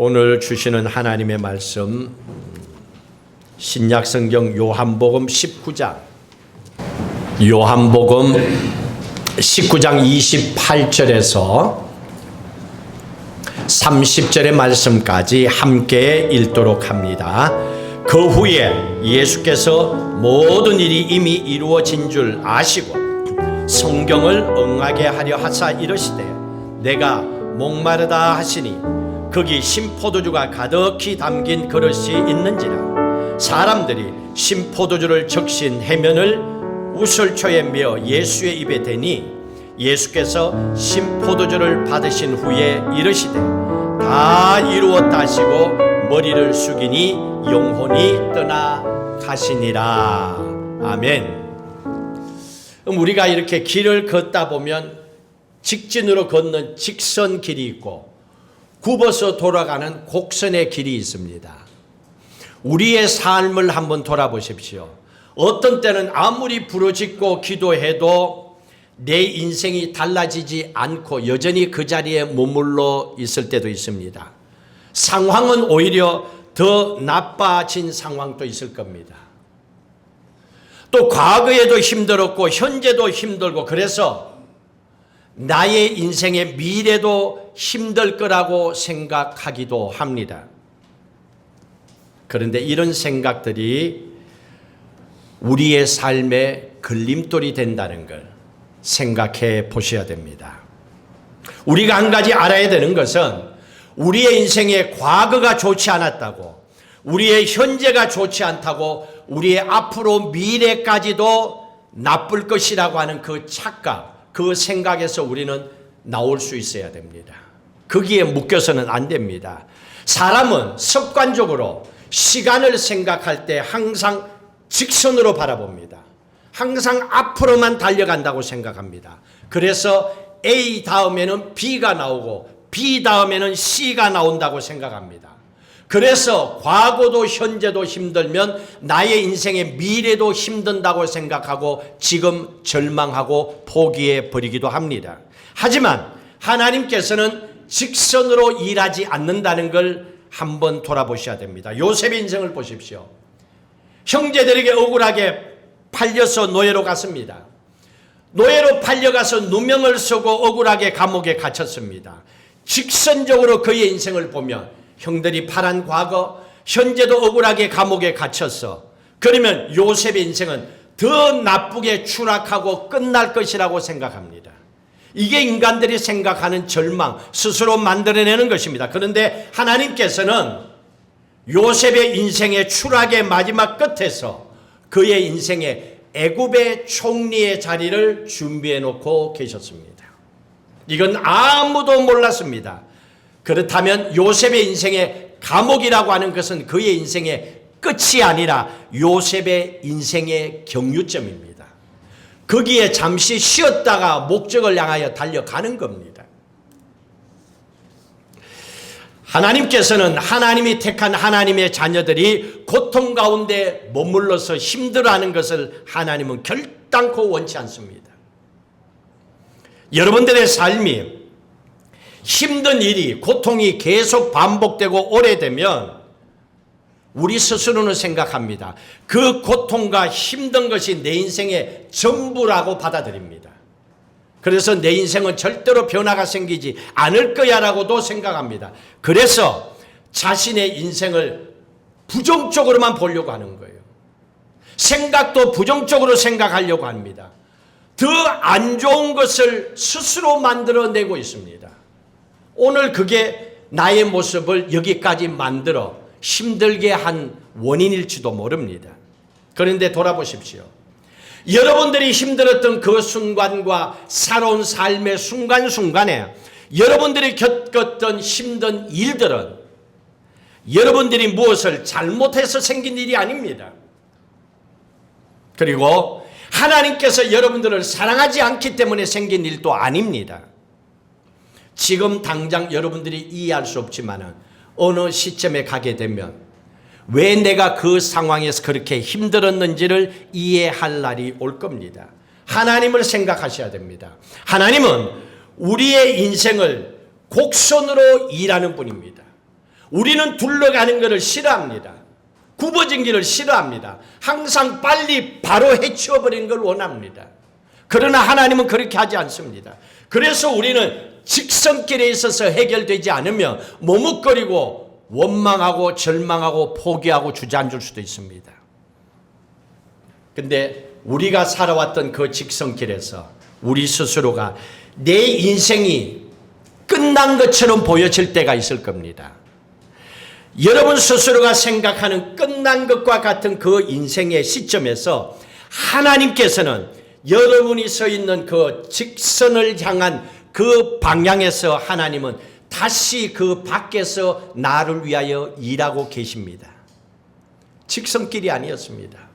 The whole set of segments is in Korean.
오늘 주시는 하나님의 말씀 신약성경 요한복음 19장 28절에서 30절의 말씀까지 함께 읽도록 합니다. 그 후에 예수께서 모든 일이 이미 이루어진 줄 아시고 성경을 응하게 하려 하사 이르시되 내가 목마르다 하시니 거기 신포도주가 가득히 담긴 그릇이 있는지라. 사람들이 신포도주를 적신 해면을 우슬초에 메어 예수의 입에 대니 예수께서 신포도주를 받으신 후에 이르시되 다 이루었다 하시고 머리를 숙이니 영혼이 떠나가시니라. 아멘. 우리가 이렇게 길을 걷다 보면 직진으로 걷는 직선 길이 있고 굽어서 돌아가는 곡선의 길이 있습니다. 우리의 삶을 한번 돌아보십시오. 어떤 때는 아무리 부르짖고 기도해도 내 인생이 달라지지 않고 여전히 그 자리에 머물러 있을 때도 있습니다. 상황은 오히려 더 나빠진 상황도 있을 겁니다. 또 과거에도 힘들었고 현재도 힘들고 그래서 나의 인생의 미래도 힘들 거라고 생각하기도 합니다. 그런데 이런 생각들이 우리의 삶에 걸림돌이 된다는 걸 생각해 보셔야 됩니다. 우리가 한 가지 알아야 되는 것은 우리의 인생의 과거가 좋지 않았다고, 우리의 현재가 좋지 않다고, 우리의 앞으로 미래까지도 나쁠 것이라고 하는 그 착각, 그 생각에서 우리는 나올 수 있어야 됩니다. 거기에 묶여서는 안 됩니다. 사람은 습관적으로 시간을 생각할 때 항상 직선으로 바라봅니다. 항상 앞으로만 달려간다고 생각합니다. 그래서 A 다음에는 B가 나오고 B 다음에는 C가 나온다고 생각합니다. 그래서 과거도 현재도 힘들면 나의 인생의 미래도 힘든다고 생각하고 지금 절망하고 포기해 버리기도 합니다. 하지만 하나님께서는 직선으로 일하지 않는다는 걸 한번 돌아보셔야 됩니다. 요셉의 인생을 보십시오. 형제들에게 억울하게 팔려서 노예로 갔습니다. 노예로 팔려가서 누명을 쓰고 억울하게 감옥에 갇혔습니다. 직선적으로 그의 인생을 보면 형들이 팔한 과거, 현재도 억울하게 감옥에 갇혔어. 그러면 요셉의 인생은 더 나쁘게 추락하고 끝날 것이라고 생각합니다. 이게 인간들이 생각하는 절망, 스스로 만들어내는 것입니다. 그런데 하나님께서는 요셉의 인생의 추락의 마지막 끝에서 그의 인생의 애굽의 총리의 자리를 준비해 놓고 계셨습니다. 이건 아무도 몰랐습니다. 그렇다면 요셉의 인생의 감옥이라고 하는 것은 그의 인생의 끝이 아니라 요셉의 인생의 경유점입니다. 거기에 잠시 쉬었다가 목적을 향하여 달려가는 겁니다. 하나님께서는 하나님이 택한 하나님의 자녀들이 고통 가운데 머물러서 힘들어하는 것을 하나님은 결단코 원치 않습니다. 여러분들의 삶이 힘든 일이, 고통이 계속 반복되고 오래되면 우리 스스로는 생각합니다. 그 고통과 힘든 것이 내 인생의 전부라고 받아들입니다. 그래서 내 인생은 절대로 변화가 생기지 않을 거야라고도 생각합니다. 그래서 자신의 인생을 부정적으로만 보려고 하는 거예요. 생각도 부정적으로 생각하려고 합니다. 더 안 좋은 것을 스스로 만들어내고 있습니다. 오늘 그게 나의 모습을 여기까지 만들어 힘들게 한 원인일지도 모릅니다. 그런데 돌아보십시오. 여러분들이 힘들었던 그 순간과 살아온 삶의 순간순간에 여러분들이 겪었던 힘든 일들은 여러분들이 무엇을 잘못해서 생긴 일이 아닙니다. 그리고 하나님께서 여러분들을 사랑하지 않기 때문에 생긴 일도 아닙니다. 지금 당장 여러분들이 이해할 수 없지만 어느 시점에 가게 되면 왜 내가 그 상황에서 그렇게 힘들었는지를 이해할 날이 올 겁니다. 하나님을 생각하셔야 됩니다. 하나님은 우리의 인생을 곡선으로 일하는 분입니다. 우리는 둘러가는 것을 싫어합니다. 굽어진 길을 싫어합니다. 항상 빨리 바로 해치워버리는 걸 원합니다. 그러나 하나님은 그렇게 하지 않습니다. 그래서 우리는 직선길에 있어서 해결되지 않으면 머뭇거리고 원망하고 절망하고 포기하고 주저앉을 수도 있습니다. 근데 우리가 살아왔던 그 직선길에서 우리 스스로가 내 인생이 끝난 것처럼 보여질 때가 있을 겁니다. 여러분 스스로가 생각하는 끝난 것과 같은 그 인생의 시점에서 하나님께서는 여러분이 서 있는 그 직선을 향한 그 방향에서 하나님은 다시 그 밖에서 나를 위하여 일하고 계십니다. 직선길이 아니었습니다.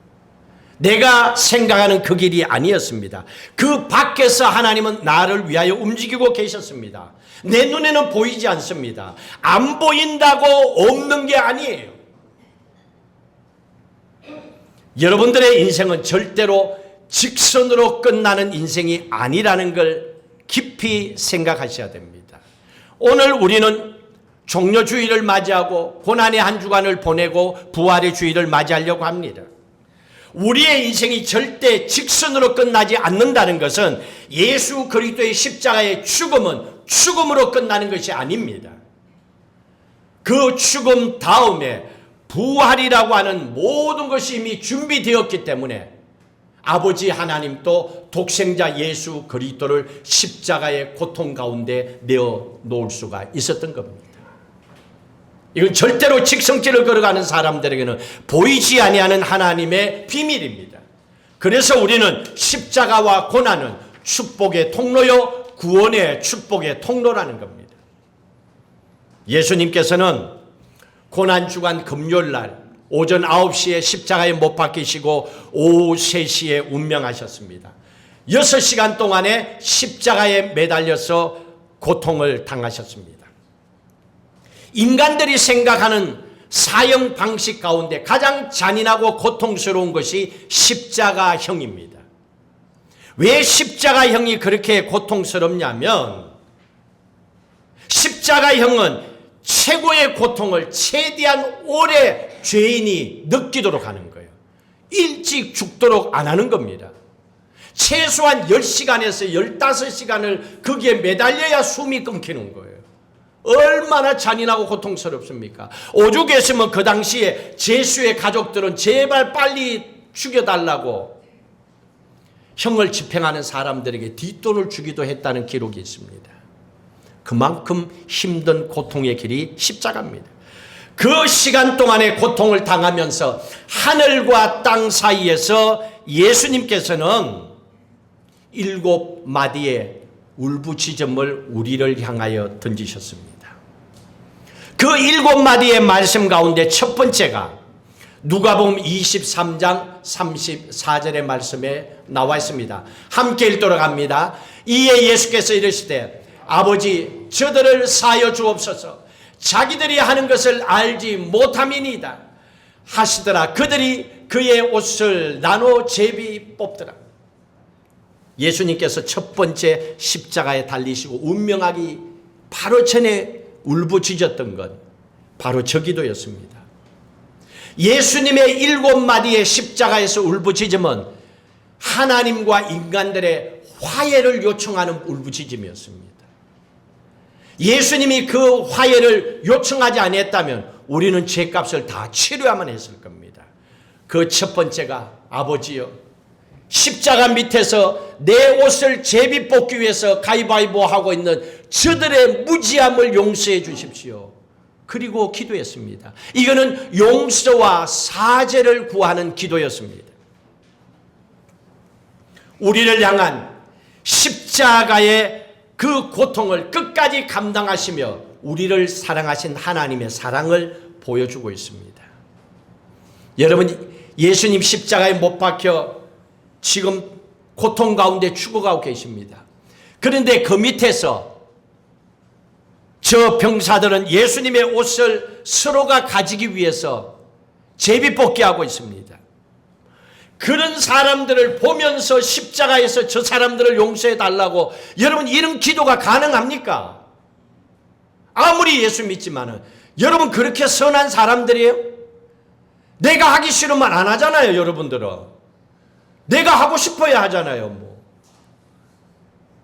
내가 생각하는 그 길이 아니었습니다. 그 밖에서 하나님은 나를 위하여 움직이고 계셨습니다. 내 눈에는 보이지 않습니다. 안 보인다고 없는 게 아니에요. 여러분들의 인생은 절대로 직선으로 끝나는 인생이 아니라는 걸 깊이 생각하셔야 됩니다. 오늘 우리는 종료주의를 맞이하고 고난의 한 주간을 보내고 부활의 주의를 맞이하려고 합니다. 우리의 인생이 절대 직선으로 끝나지 않는다는 것은 예수 그리스도의 십자가의 죽음은 죽음으로 끝나는 것이 아닙니다. 그 죽음 다음에 부활이라고 하는 모든 것이 이미 준비되었기 때문에 아버지 하나님도 독생자 예수 그리스도를 십자가의 고통 가운데 내어 놓을 수가 있었던 겁니다. 이건 절대로 직선길을 걸어가는 사람들에게는 보이지 아니하는 하나님의 비밀입니다. 그래서 우리는 십자가와 고난은 축복의 통로요 구원의 축복의 통로라는 겁니다. 예수님께서는 고난주간 금요일날 오전 9시에 십자가에 못 박히시고 오후 3시에 운명하셨습니다. 6시간 동안에 십자가에 매달려서 고통을 당하셨습니다. 인간들이 생각하는 사형 방식 가운데 가장 잔인하고 고통스러운 것이 십자가형입니다. 왜 십자가형이 그렇게 고통스럽냐면 십자가형은 최고의 고통을 최대한 오래 죄인이 느끼도록 하는 거예요. 일찍 죽도록 안 하는 겁니다. 최소한 10시간에서 15시간을 거기에 매달려야 숨이 끊기는 거예요. 얼마나 잔인하고 고통스럽습니까? 오죽했으면 그 당시에 제수의 가족들은 제발 빨리 죽여달라고 형을 집행하는 사람들에게 뒷돈을 주기도 했다는 기록이 있습니다. 그만큼 힘든 고통의 길이 십자가입니다. 그 시간 동안의 고통을 당하면서 하늘과 땅 사이에서 예수님께서는 7마디의 울부짖음을 우리를 향하여 던지셨습니다. 그 7마디의 말씀 가운데 첫 번째가 누가복음 23장 34절의 말씀에 나와 있습니다. 함께 읽도록 합니다. 이에 예수께서 이르시되 아버지 저들을 사하여 주옵소서. 자기들이 하는 것을 알지 못함이니이다 하시더라. 그들이 그의 옷을 나눠 제비 뽑더라. 예수님께서 첫 번째 십자가에 달리시고 운명하기 바로 전에 울부짖었던 것 바로 저 기도였습니다. 예수님의 7마디의 십자가에서 울부짖음은 하나님과 인간들의 화해를 요청하는 울부짖음이었습니다. 예수님이 그 화해를 요청하지 않았다면 우리는 죄값을 다 치료야만 했을 겁니다. 그 첫 번째가 아버지여 십자가 밑에서 내 옷을 제비 뽑기 위해서 가위바위보 하고 있는 저들의 무지함을 용서해 주십시오. 그리고 기도했습니다. 이거는 용서와 사죄를 구하는 기도였습니다. 우리를 향한 십자가의 그 고통을 끝까지 감당하시며 우리를 사랑하신 하나님의 사랑을 보여주고 있습니다. 여러분 예수님 십자가에 못 박혀 지금 고통 가운데 죽어가고 계십니다. 그런데 그 밑에서 저 병사들은 예수님의 옷을 서로가 가지기 위해서 제비뽑기 하고 있습니다. 그런 사람들을 보면서 십자가에서 저 사람들을 용서해 달라고 여러분 이런 기도가 가능합니까? 아무리 예수 믿지만은 여러분 그렇게 선한 사람들이에요? 내가 하기 싫으면 안 하잖아요. 여러분들은 내가 하고 싶어야 하잖아요. 뭐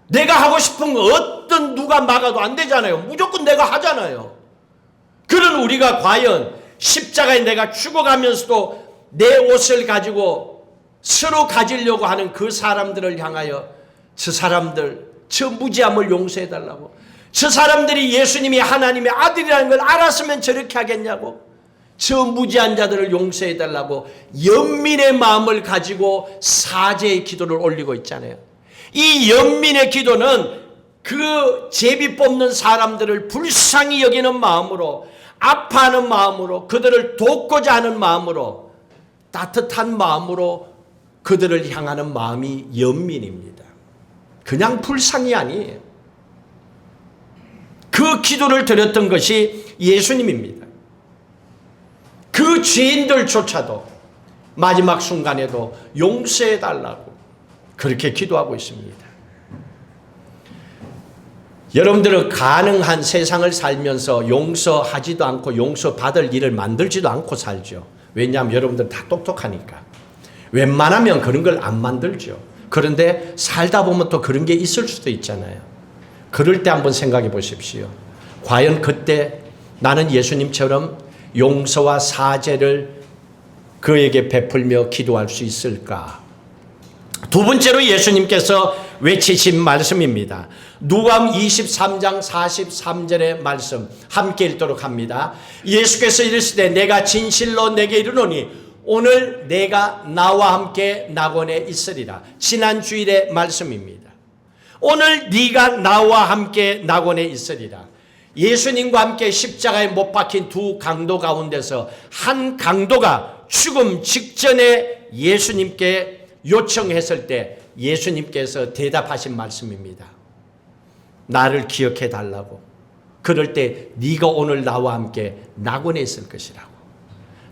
내가 하고 싶은 거 어떤 누가 막아도 안 되잖아요. 무조건 내가 하잖아요. 그런 우리가 과연 십자가에 내가 죽어가면서도 내 옷을 가지고 서로 가지려고 하는 그 사람들을 향하여 저 사람들 저 무지함을 용서해달라고, 저 사람들이 예수님이 하나님의 아들이라는 걸 알았으면 저렇게 하겠냐고, 저 무지한 자들을 용서해달라고 연민의 마음을 가지고 사죄의 기도를 올리고 있잖아요. 이 연민의 기도는 그 제비 뽑는 사람들을 불쌍히 여기는 마음으로, 아파하는 마음으로, 그들을 돕고자 하는 마음으로, 따뜻한 마음으로 그들을 향하는 마음이 연민입니다. 그냥 불쌍이 아니에요. 그 기도를 드렸던 것이 예수님입니다. 그 죄인들조차도 마지막 순간에도 용서해달라고 그렇게 기도하고 있습니다. 여러분들은 가능한 세상을 살면서 용서하지도 않고 용서받을 일을 만들지도 않고 살죠. 왜냐하면 여러분들 다 똑똑하니까. 웬만하면 그런 걸 안 만들죠. 그런데 살다 보면 또 그런 게 있을 수도 있잖아요. 그럴 때 한번 생각해 보십시오. 과연 그때 나는 예수님처럼 용서와 사죄를 그에게 베풀며 기도할 수 있을까? 두 번째로 예수님께서 외치신 말씀입니다. 누가복음 23장 43절의 말씀 함께 읽도록 합니다. 예수께서 이르시되 내가 진실로 내게 이르노니 오늘 내가 나와 함께 낙원에 있으리라. 지난 주일의 말씀입니다. 오늘 네가 나와 함께 낙원에 있으리라. 예수님과 함께 십자가에 못 박힌 두 강도 가운데서 한 강도가 죽음 직전에 예수님께 요청했을 때 예수님께서 대답하신 말씀입니다. 나를 기억해 달라고. 그럴 때 네가 오늘 나와 함께 낙원에 있을 것이라고.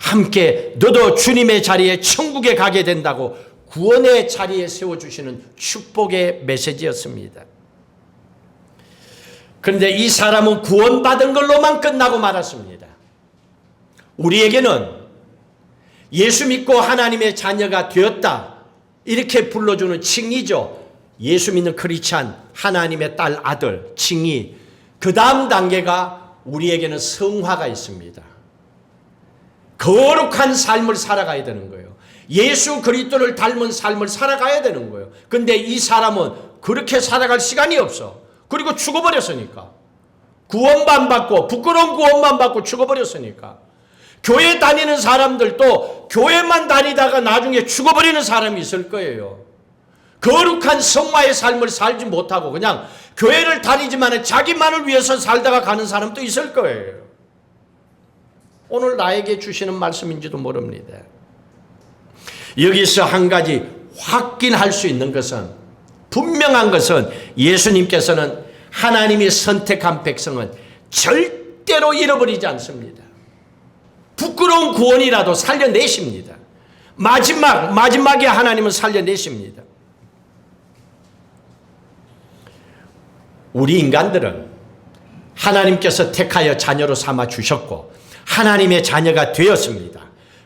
함께 너도 주님의 자리에 천국에 가게 된다고 구원의 자리에 세워주시는 축복의 메시지였습니다. 그런데 이 사람은 구원받은 걸로만 끝나고 말았습니다. 우리에게는 예수 믿고 하나님의 자녀가 되었다 이렇게 불러주는 칭의죠. 예수 믿는 크리스찬, 하나님의 딸, 아들, 칭의. 그 다음 단계가 우리에게는 성화가 있습니다. 거룩한 삶을 살아가야 되는 거예요. 예수 그리스도를 닮은 삶을 살아가야 되는 거예요. 근데 이 사람은 그렇게 살아갈 시간이 없어. 그리고 죽어버렸으니까. 구원만 받고, 부끄러운 구원만 받고 죽어버렸으니까. 교회 다니는 사람들도 교회만 다니다가 나중에 죽어버리는 사람이 있을 거예요. 거룩한 성화의 삶을 살지 못하고 그냥 교회를 다니지만 자기만을 위해서 살다가 가는 사람도 있을 거예요. 오늘 나에게 주시는 말씀인지도 모릅니다. 여기서 한 가지 확인할 수 있는 것은, 분명한 것은 예수님께서는 하나님이 선택한 백성은 절대로 잃어버리지 않습니다. 부끄러운 구원이라도 살려내십니다. 마지막에 하나님은 살려내십니다. 우리 인간들은 하나님께서 택하여 자녀로 삼아 주셨고 하나님의 자녀가 되었습니다.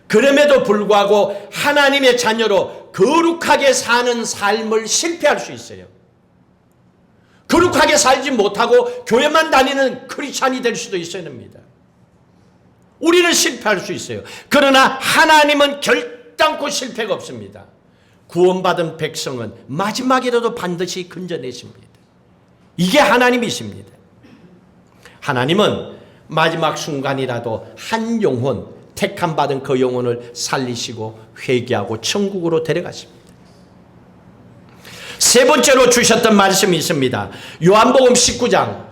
그럼에도 불구하고 하나님의 자녀로 거룩하게 사는 삶을 실패할 수 있어요. 거룩하게 살지 못하고 교회만 다니는 크리스찬이 될 수도 있어야 됩니다. 우리는 실패할 수 있어요. 그러나 하나님은 결단코 실패가 없습니다. 구원받은 백성은 마지막에라도 반드시 건져내십니다. 이게 하나님이십니다. 하나님은 마지막 순간이라도 한 영혼, 택함 받은 그 영혼을 살리시고 회개하고 천국으로 데려가십니다. 세 번째로 주셨던 말씀이 있습니다. 요한복음 19장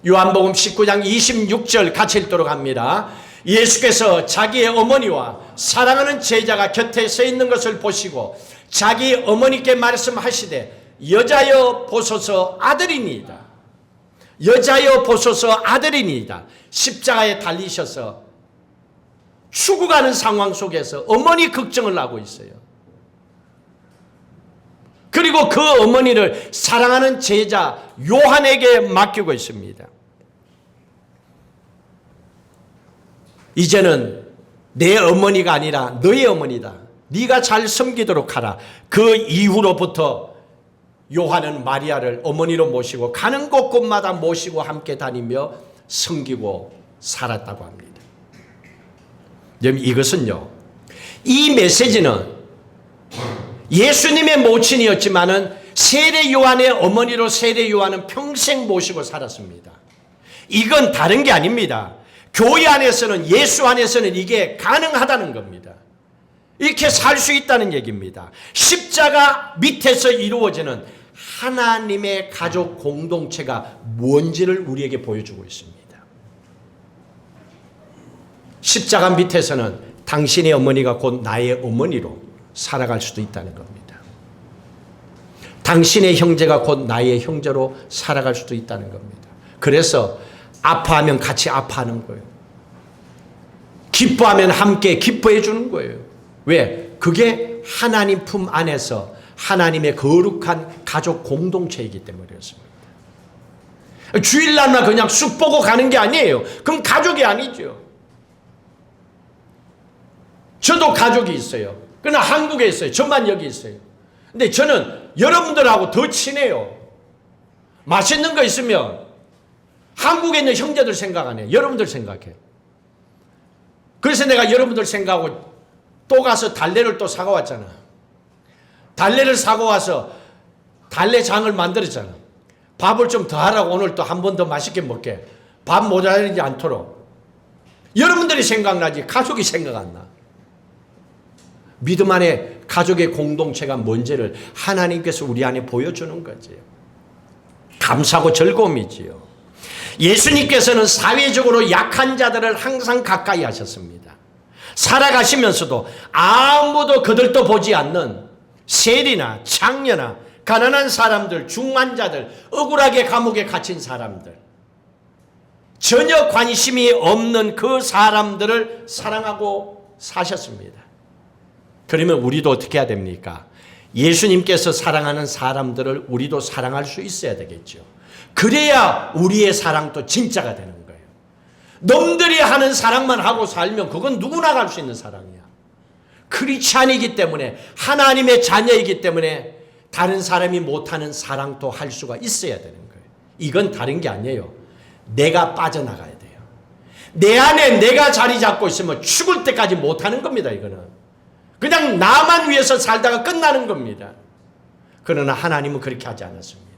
26절 같이 읽도록 합니다. 예수께서 자기의 어머니와 사랑하는 제자가 곁에 서 있는 것을 보시고 자기 어머니께 말씀하시되 여자여 보소서 아들이니이다. 여자여 보소서 아들이니이다. 십자가에 달리셔서 죽어가는 상황 속에서 어머니 걱정을 하고 있어요. 그리고 그 어머니를 사랑하는 제자 요한에게 맡기고 있습니다. 이제는 내 어머니가 아니라 너의 어머니다. 네가 잘 섬기도록 하라. 그 이후로부터 요한은 마리아를 어머니로 모시고 가는 곳곳마다 모시고 함께 다니며 섬기고 살았다고 합니다. 여러분, 이것은요, 이 메시지는 예수님의 모친이었지만은 세례 요한의 어머니로 세례 요한은 평생 모시고 살았습니다. 이건 다른 게 아닙니다. 교회 안에서는, 예수 안에서는 이게 가능하다는 겁니다. 이렇게 살 수 있다는 얘기입니다. 십자가 밑에서 이루어지는 하나님의 가족 공동체가 뭔지를 우리에게 보여주고 있습니다. 십자가 밑에서는 당신의 어머니가 곧 나의 어머니로 살아갈 수도 있다는 겁니다. 당신의 형제가 곧 나의 형제로 살아갈 수도 있다는 겁니다. 그래서 아파하면 같이 아파하는 거예요. 기뻐하면 함께 기뻐해 주는 거예요. 왜? 그게 하나님 품 안에서 하나님의 거룩한 가족 공동체이기 때문에 그렇습니다. 주일날만 그냥 쑥 보고 가는 게 아니에요. 그럼 가족이 아니죠. 저도 가족이 있어요. 그러나 한국에 있어요. 저만 여기 있어요. 근데 저는 여러분들하고 더 친해요. 맛있는 거 있으면 한국에 있는 형제들 생각 안 해요. 여러분들 생각해. 그래서 내가 여러분들 생각하고 또 가서 달래를 또 사고 왔잖아. 달래를 사고 와서 달래장을 만들었잖아. 밥을 좀 더 하라고 오늘 또 한 번 더 맛있게 먹게. 밥 모자라지 않도록. 여러분들이 생각나지 가족이 생각 안 나. 믿음 안에 가족의 공동체가 뭔지를 하나님께서 우리 안에 보여주는 거지요. 감사하고 즐거움이지요. 예수님께서는 사회적으로 약한 자들을 항상 가까이 하셨습니다. 살아가시면서도 아무도 그들도 보지 않는 세리나 장녀나 가난한 사람들, 중환자들, 억울하게 감옥에 갇힌 사람들, 전혀 관심이 없는 그 사람들을 사랑하고 사셨습니다. 그러면 우리도 어떻게 해야 됩니까? 예수님께서 사랑하는 사람들을 우리도 사랑할 수 있어야 되겠죠. 그래야 우리의 사랑도 진짜가 되는 거예요. 놈들이 하는 사랑만 하고 살면 그건 누구나 갈 수 있는 사랑이야. 크리스찬이기 때문에, 하나님의 자녀이기 때문에 다른 사람이 못하는 사랑도 할 수가 있어야 되는 거예요. 이건 다른 게 아니에요. 내가 빠져나가야 돼요. 내 안에 내가 자리 잡고 있으면 죽을 때까지 못하는 겁니다. 이거는 그냥 나만 위해서 살다가 끝나는 겁니다. 그러나 하나님은 그렇게 하지 않았습니다.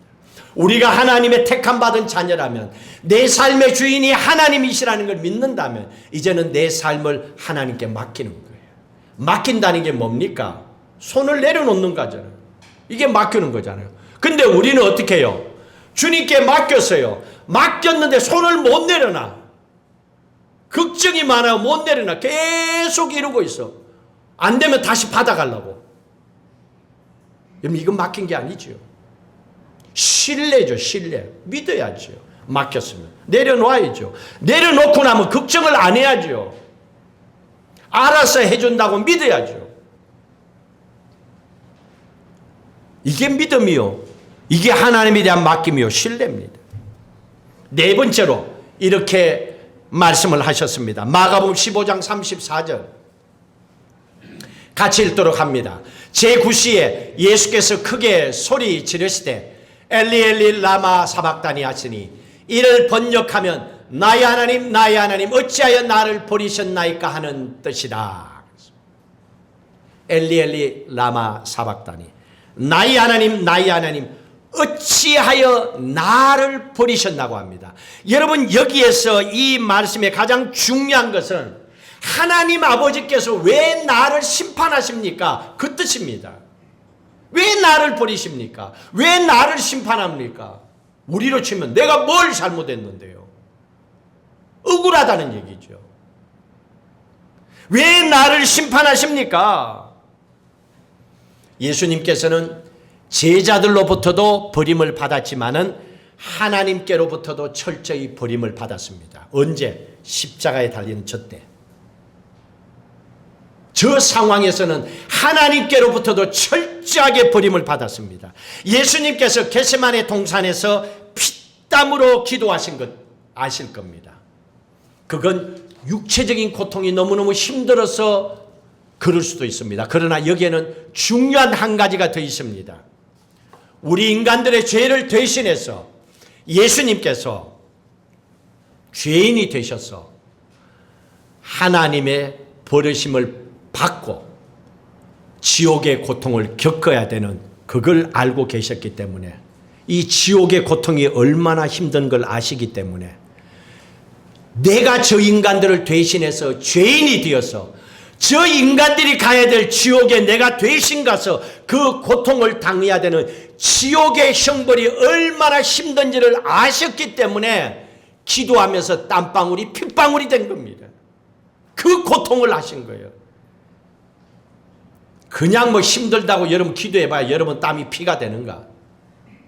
우리가 하나님의 택함 받은 자녀라면, 내 삶의 주인이 하나님이시라는 걸 믿는다면 이제는 내 삶을 하나님께 맡기는 거예요. 맡긴다는 게 뭡니까? 손을 내려놓는 거잖아요. 이게 맡기는 거잖아요. 근데 우리는 어떻게 해요? 주님께 맡겼어요. 맡겼는데 손을 못 내려놔. 걱정이 많아 못 내려놔. 계속 이러고 있어. 안 되면 다시 받아가려고. 여러분, 이건 맡긴 게 아니죠. 신뢰죠, 신뢰. 믿어야죠. 맡겼으면. 내려놓아야죠. 내려놓고 나면 걱정을 안 해야죠. 알아서 해준다고 믿어야죠. 이게 믿음이요. 이게 하나님에 대한 맡김이요. 신뢰입니다. 네 번째로 이렇게 말씀을 하셨습니다. 마가복음 15장 34절. 같이 읽도록 합니다. 제9시에 예수께서 크게 소리 지르시되 엘리 엘리 라마 사박다니 하시니, 이를 번역하면 나의 하나님 나의 하나님 어찌하여 나를 버리셨나이까 하는 뜻이다. 엘리 엘리 라마 사박다니, 나의 하나님 나의 하나님 어찌하여 나를 버리셨나고 합니다. 여러분, 여기에서 이 말씀의 가장 중요한 것은 하나님 아버지께서 왜 나를 심판하십니까? 그 뜻입니다. 왜 나를 버리십니까? 왜 나를 심판합니까? 우리로 치면 내가 뭘 잘못했는데요? 억울하다는 얘기죠. 왜 나를 심판하십니까? 예수님께서는 제자들로부터도 버림을 받았지만은 하나님께로부터도 철저히 버림을 받았습니다. 언제? 십자가에 달리는 저 때. 저 상황에서는 하나님께로부터도 철저하게 버림을 받았습니다. 예수님께서 겟세마네 동산에서 피땀으로 기도하신 것 아실 겁니다. 그건 육체적인 고통이 너무너무 힘들어서 그럴 수도 있습니다. 그러나 여기에는 중요한 한 가지가 더 있습니다. 우리 인간들의 죄를 대신해서 예수님께서 죄인이 되셔서 하나님의 버리심을 받고 지옥의 고통을 겪어야 되는 그걸 알고 계셨기 때문에, 이 지옥의 고통이 얼마나 힘든 걸 아시기 때문에 내가 저 인간들을 대신해서 죄인이 되어서 저 인간들이 가야 될 지옥에 내가 대신 가서 그 고통을 당해야 되는 지옥의 형벌이 얼마나 힘든지를 아셨기 때문에 기도하면서 땀방울이 핏방울이 된 겁니다. 그 고통을 하신 거예요. 그냥 뭐 힘들다고 여러분 기도해봐야 여러분 땀이 피가 되는가?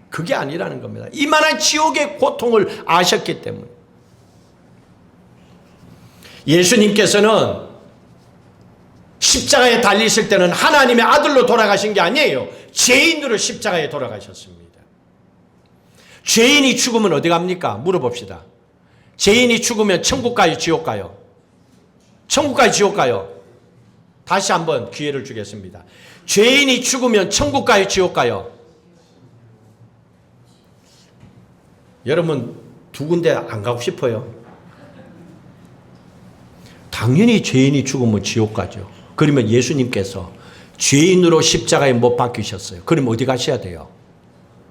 그게 아니라는 겁니다. 이만한 지옥의 고통을 아셨기 때문에. 예수님께서는 십자가에 달리실 때는 하나님의 아들로 돌아가신 게 아니에요. 죄인으로 십자가에 돌아가셨습니다. 죄인이 죽으면 어디 갑니까? 물어봅시다. 죄인이 죽으면 천국 가요, 지옥 가요? 천국 가요, 지옥 가요? 다시 한번 기회를 주겠습니다. 죄인이 죽으면 천국 가요, 지옥 가요? 여러분 두 군데 안 가고 싶어요? 당연히 죄인이 죽으면 지옥 가죠. 그러면 예수님께서 죄인으로 십자가에 못 박히셨어요. 그럼 어디 가셔야 돼요?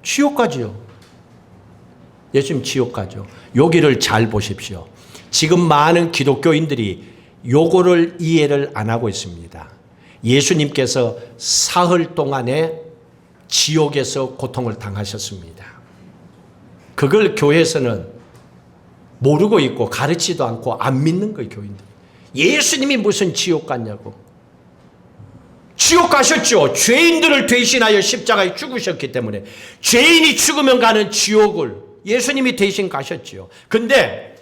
지옥 가죠. 예수님 지옥 가죠. 여기를 잘 보십시오. 지금 많은 기독교인들이 요거를 이해를 안 하고 있습니다. 예수님께서 사흘 동안에 지옥에서 고통을 당하셨습니다. 그걸 교회에서는 모르고 있고 가르치지도 않고 안 믿는 거예요, 교인들이. 예수님이 무슨 지옥 갔냐고. 지옥 가셨죠. 죄인들을 대신하여 십자가에 죽으셨기 때문에 죄인이 죽으면 가는 지옥을 예수님이 대신 가셨죠. 근데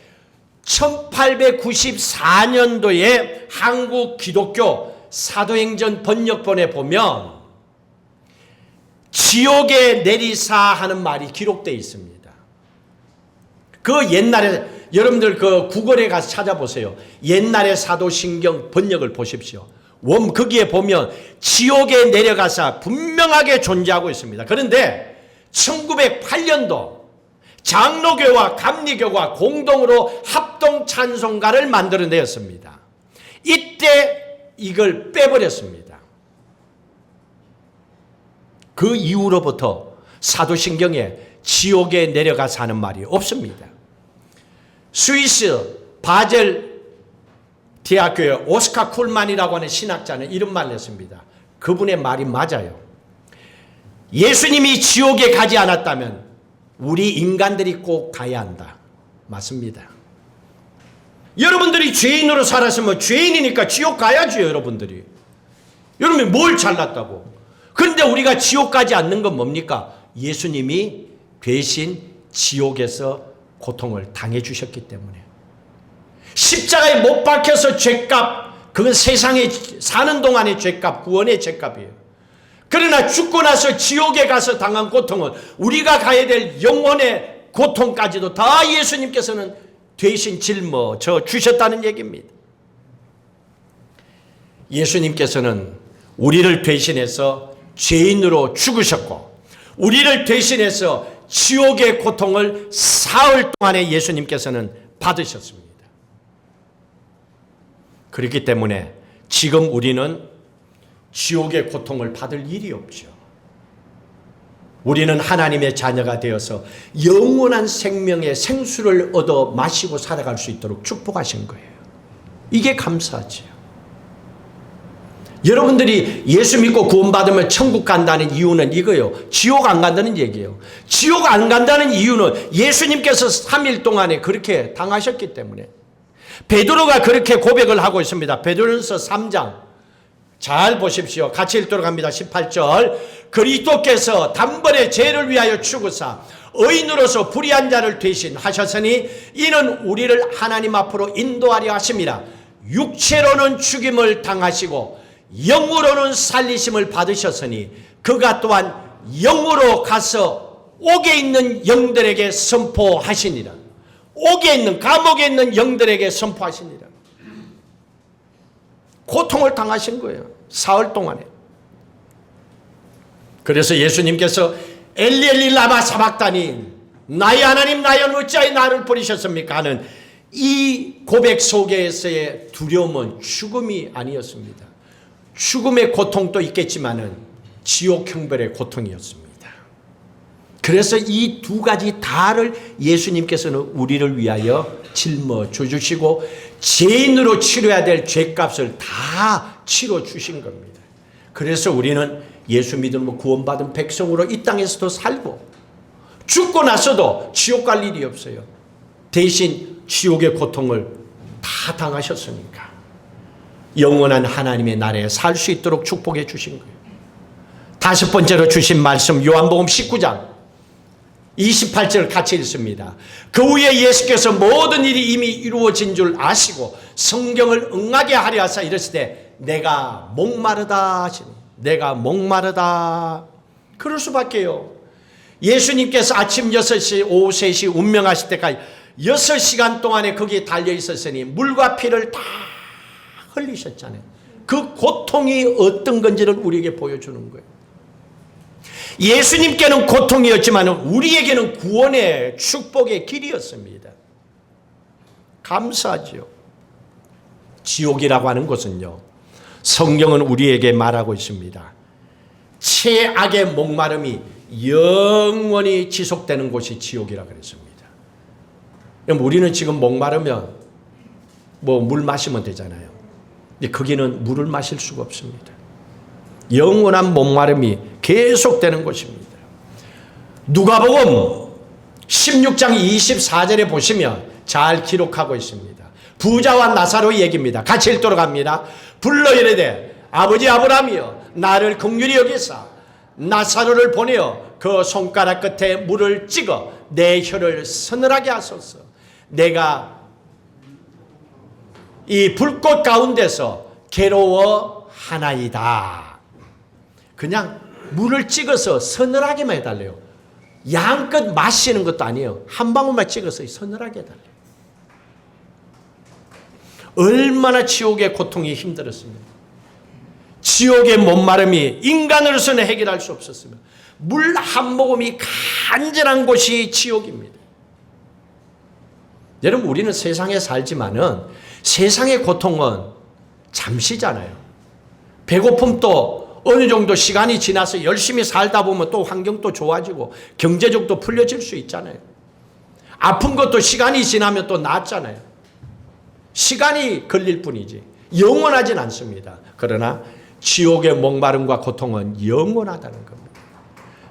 1894년도에 한국 기독교 사도행전 번역본에 보면 지옥에 내리사 하는 말이 기록되어 있습니다. 그 옛날에 여러분들 그 구글에 가서 찾아보세요. 옛날의 사도신경 번역을 보십시오. 거기에 보면 지옥에 내려가사 분명하게 존재하고 있습니다. 그런데 1908년도 장로교와 감리교가 공동으로 합동 찬송가를 만들어내었습니다. 이때 이걸 빼버렸습니다. 그 이후로부터 사도신경에 지옥에 내려가서 하는 말이 없습니다. 스위스 바젤 대학교의 오스카 쿨만이라고 하는 신학자는 이런 말을 했습니다. 그분의 말이 맞아요. 예수님이 지옥에 가지 않았다면 우리 인간들이 꼭 가야 한다. 맞습니다. 여러분들이 죄인으로 살았으면 죄인이니까 지옥 가야죠, 여러분들이. 여러분이 뭘 잘났다고. 그런데 우리가 지옥 가지 않는 건 뭡니까? 예수님이 대신 지옥에서 고통을 당해 주셨기 때문에. 십자가에 못 박혀서 죄값, 그건 세상에 사는 동안의 죄값, 구원의 죄값이에요. 그러나 죽고 나서 지옥에 가서 당한 고통은 우리가 가야 될 영혼의 고통까지도 다 예수님께서는 대신 짊어져 주셨다는 얘기입니다. 예수님께서는 우리를 대신해서 죄인으로 죽으셨고 우리를 대신해서 지옥의 고통을 사흘 동안에 예수님께서는 받으셨습니다. 그렇기 때문에 지금 우리는 지옥의 고통을 받을 일이 없죠. 우리는 하나님의 자녀가 되어서 영원한 생명의 생수를 얻어 마시고 살아갈 수 있도록 축복하신 거예요. 이게 감사하죠. 여러분들이 예수 믿고 구원받으면 천국 간다는 이유는 이거예요. 지옥 안 간다는 얘기예요. 지옥 안 간다는 이유는 예수님께서 3일 동안에 그렇게 당하셨기 때문에. 베드로가 그렇게 고백을 하고 있습니다. 베드로전서 3장 잘 보십시오. 같이 읽도록 합니다. 18절 그리스도께서 단번에 죄를 위하여 죽으사 의인으로서 불의한 자를 대신하셨으니 이는 우리를 하나님 앞으로 인도하려 하심이라. 육체로는 죽임을 당하시고 영으로는 살리심을 받으셨으니 그가 또한 영으로 가서 옥에 있는 영들에게 선포하시니라. 옥에 있는 감옥에 있는 영들에게 선포하시니라. 고통을 당하신 거예요. 사흘 동안에. 그래서 예수님께서 엘리 엘리 라마 사박다니, 나의 하나님 나의 하나님 어찌하여 나를 버리셨습니까 하는 이 고백 속에서의 두려움은 죽음이 아니었습니다. 죽음의 고통도 있겠지만은 지옥 형벌의 고통이었습니다. 그래서 이 두 가지 다를 예수님께서는 우리를 위하여 짊어져 주시고 죄인으로 치러야 될 죄값을 다 치러 주신 겁니다. 그래서 우리는 예수 믿음으로 구원받은 백성으로 이 땅에서도 살고 죽고 나서도 지옥 갈 일이 없어요. 대신 지옥의 고통을 다 당하셨으니까 영원한 하나님의 나라에 살 수 있도록 축복해 주신 거예요. 다섯 번째로 주신 말씀 요한복음 19장 28절 같이 읽습니다. 그 후에 예수께서 모든 일이 이미 이루어진 줄 아시고 성경을 응하게 하려 하사 이르시되 내가 목마르다 하시니, 내가 목마르다. 그럴 수밖에요. 예수님께서 아침 6시 오후 3시 운명하실 때까지 6시간 동안에 거기에 달려 있었으니 물과 피를 다 흘리셨잖아요. 그 고통이 어떤 건지를 우리에게 보여주는 거예요. 예수님께는 고통이었지만 우리에게는 구원의 축복의 길이었습니다. 감사하죠. 지옥이라고 하는 것은요, 성경은 우리에게 말하고 있습니다. 최악의 목마름이 영원히 지속되는 곳이 지옥이라고 그랬습니다. 우리는 지금 목마르면 물 마시면 되잖아요. 근데 거기는 물을 마실 수가 없습니다. 영원한 목마름이 계속되는 것입니다. 누가복음 16장 24절에 보시면 잘 기록하고 있습니다. 부자와 나사로의 얘기입니다. 같이 읽도록 합니다. 불러 이르되 아버지 아브라함이여 나를 긍휼히 여기사 나사로를 보내어 그 손가락 끝에 물을 찍어 내 혀를 서늘하게 하소서. 내가 이 불꽃 가운데서 괴로워하나이다. 그냥 물을 찍어서 서늘하게만 해달래요. 양껏 마시는 것도 아니에요. 한 방울만 찍어서 서늘하게 해달래요. 얼마나 지옥의 고통이 힘들었습니까? 지옥의 목마름이 인간으로서는 해결할 수 없었으며 물 한 모금이 간절한 곳이 지옥입니다. 여러분, 우리는 세상에 살지만은 세상의 고통은 잠시잖아요. 배고픔도 어느 정도 시간이 지나서 열심히 살다 보면 또 환경도 좋아지고 경제적도 풀려질 수 있잖아요. 아픈 것도 시간이 지나면 또 낫잖아요. 시간이 걸릴 뿐이지 영원하진 않습니다. 그러나 지옥의 목마름과 고통은 영원하다는 겁니다.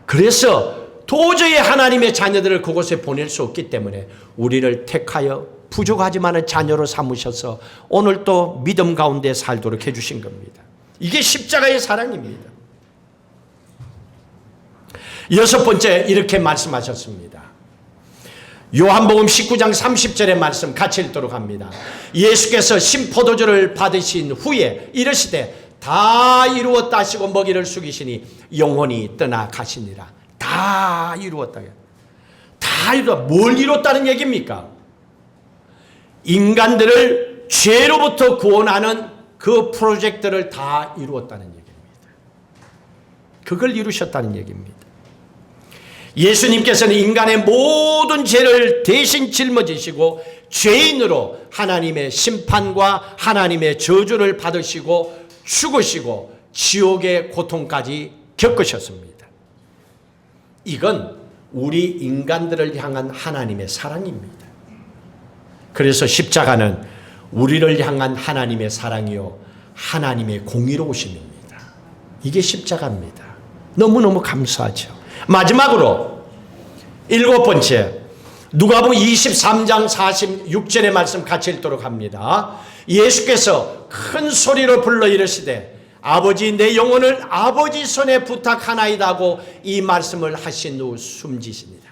그래서 도저히 하나님의 자녀들을 그곳에 보낼 수 없기 때문에 우리를 택하여 부족하지만 자녀로 삼으셔서 오늘 또 믿음 가운데 살도록 해주신 겁니다. 이게 십자가의 사랑입니다. 여섯 번째, 이렇게 말씀하셨습니다. 요한복음 19장 30절의 말씀 같이 읽도록 합니다. 예수께서 신포도주를 받으신 후에 이르시되 다 이루었다 하시고 먹이를 숙이시니 영혼이 떠나가시니라. 다 이루었다. 다 이루었다. 뭘 이뤘다는 얘기입니까? 인간들을 죄로부터 구원하는 그 프로젝트를 다 이루었다는 얘기입니다. 그걸 이루셨다는 얘기입니다. 예수님께서는 인간의 모든 죄를 대신 짊어지시고 죄인으로 하나님의 심판과 하나님의 저주를 받으시고 죽으시고 지옥의 고통까지 겪으셨습니다. 이건 우리 인간들을 향한 하나님의 사랑입니다. 그래서 십자가는 우리를 향한 하나님의 사랑이요 하나님의 공의로우심입니다. 이게 십자가입니다. 너무너무 감사하죠. 마지막으로 일곱 번째, 누가복음 23장 46절의 말씀 같이 읽도록 합니다. 예수께서 큰 소리로 불러 이르시되 아버지 내 영혼을 아버지 손에 부탁하나이다 하고 이 말씀을 하신 후 숨지시니라.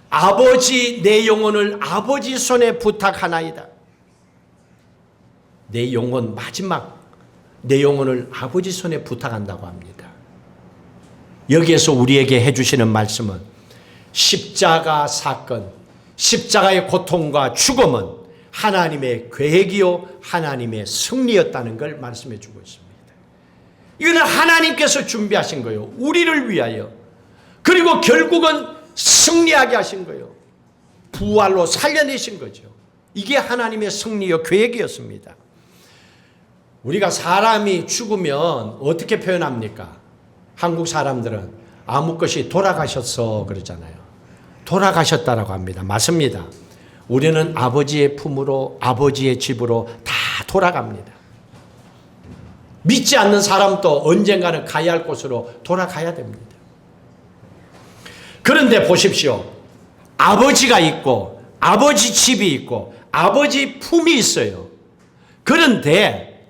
아버지 내 영혼을 아버지 손에 부탁하나이다. 내 영혼, 마지막 내 영혼을 아버지 손에 부탁한다고 합니다. 여기에서 우리에게 해주시는 말씀은 십자가 사건, 십자가의 고통과 죽음은 하나님의 계획이요 하나님의 승리였다는 걸 말씀해 주고 있습니다. 이거는 하나님께서 준비하신 거예요. 우리를 위하여. 그리고 결국은 승리하게 하신 거예요. 부활로 살려내신 거죠. 이게 하나님의 승리요 계획이었습니다. 우리가 사람이 죽으면 어떻게 표현합니까? 한국 사람들은 아무 것이 돌아가셨어 그러잖아요. 돌아가셨다라고 합니다. 맞습니다. 우리는 아버지의 품으로 아버지의 집으로 다 돌아갑니다. 믿지 않는 사람도 언젠가는 가야 할 곳으로 돌아가야 됩니다. 그런데 보십시오. 아버지가 있고 아버지 집이 있고 아버지 품이 있어요. 그런데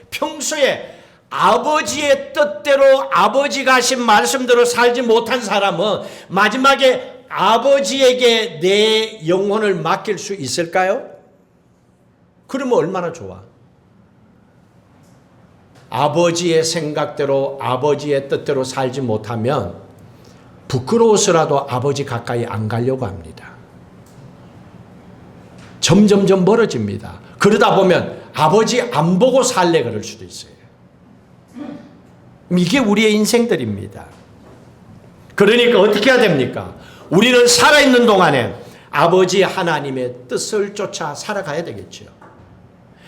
평소에 아버지의 뜻대로 아버지가 하신 말씀대로 살지 못한 사람은 마지막에 아버지에게 내 영혼을 맡길 수 있을까요? 그러면 얼마나 좋아. 아버지의 생각대로 아버지의 뜻대로 살지 못하면 부끄러워서라도 아버지 가까이 안 가려고 합니다. 점점점 멀어집니다. 그러다 보면 아버지 안 보고 살래 그럴 수도 있어요. 이게 우리의 인생들입니다. 그러니까 어떻게 해야 됩니까? 우리는 살아있는 동안에 아버지 하나님의 뜻을 쫓아 살아가야 되겠죠.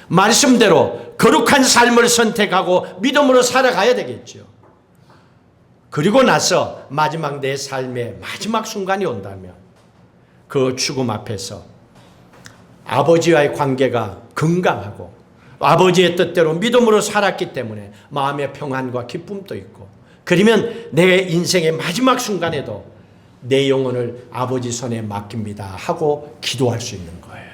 말씀대로 거룩한 삶을 선택하고 믿음으로 살아가야 되겠죠. 그리고 나서 마지막 내 삶의 마지막 순간이 온다면 그 죽음 앞에서 아버지와의 관계가 건강하고 아버지의 뜻대로 믿음으로 살았기 때문에 마음의 평안과 기쁨도 있고 그러면 내 인생의 마지막 순간에도 내 영혼을 아버지 손에 맡깁니다 하고 기도할 수 있는 거예요.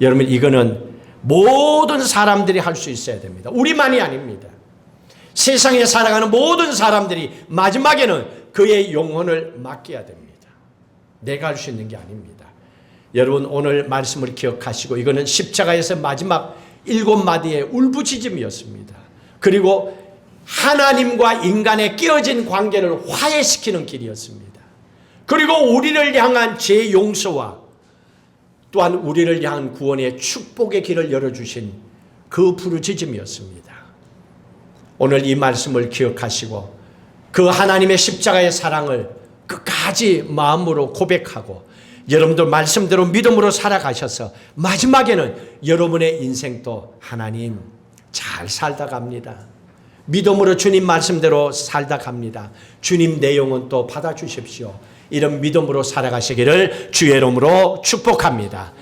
여러분 이거는 모든 사람들이 할 수 있어야 됩니다. 우리만이 아닙니다. 세상에 살아가는 모든 사람들이 마지막에는 그의 영혼을 맡겨야 됩니다. 내가 할 수 있는 게 아닙니다. 여러분 오늘 말씀을 기억하시고 이거는 십자가에서 마지막 7마디의 울부짖음이었습니다. 그리고 하나님과 인간의 끼어진 관계를 화해시키는 길이었습니다. 그리고 우리를 향한 죄 용서와 또한 우리를 향한 구원의 축복의 길을 열어주신 그 부르짖음이었습니다. 오늘 이 말씀을 기억하시고 그 하나님의 십자가의 사랑을 끝까지 마음으로 고백하고 여러분들 말씀대로 믿음으로 살아가셔서 마지막에는 여러분의 인생도 하나님 잘 살다 갑니다. 믿음으로 주님 말씀대로 살다 갑니다. 주님 내 영혼 또 받아주십시오. 이런 믿음으로 살아가시기를 주의 이름으로 축복합니다.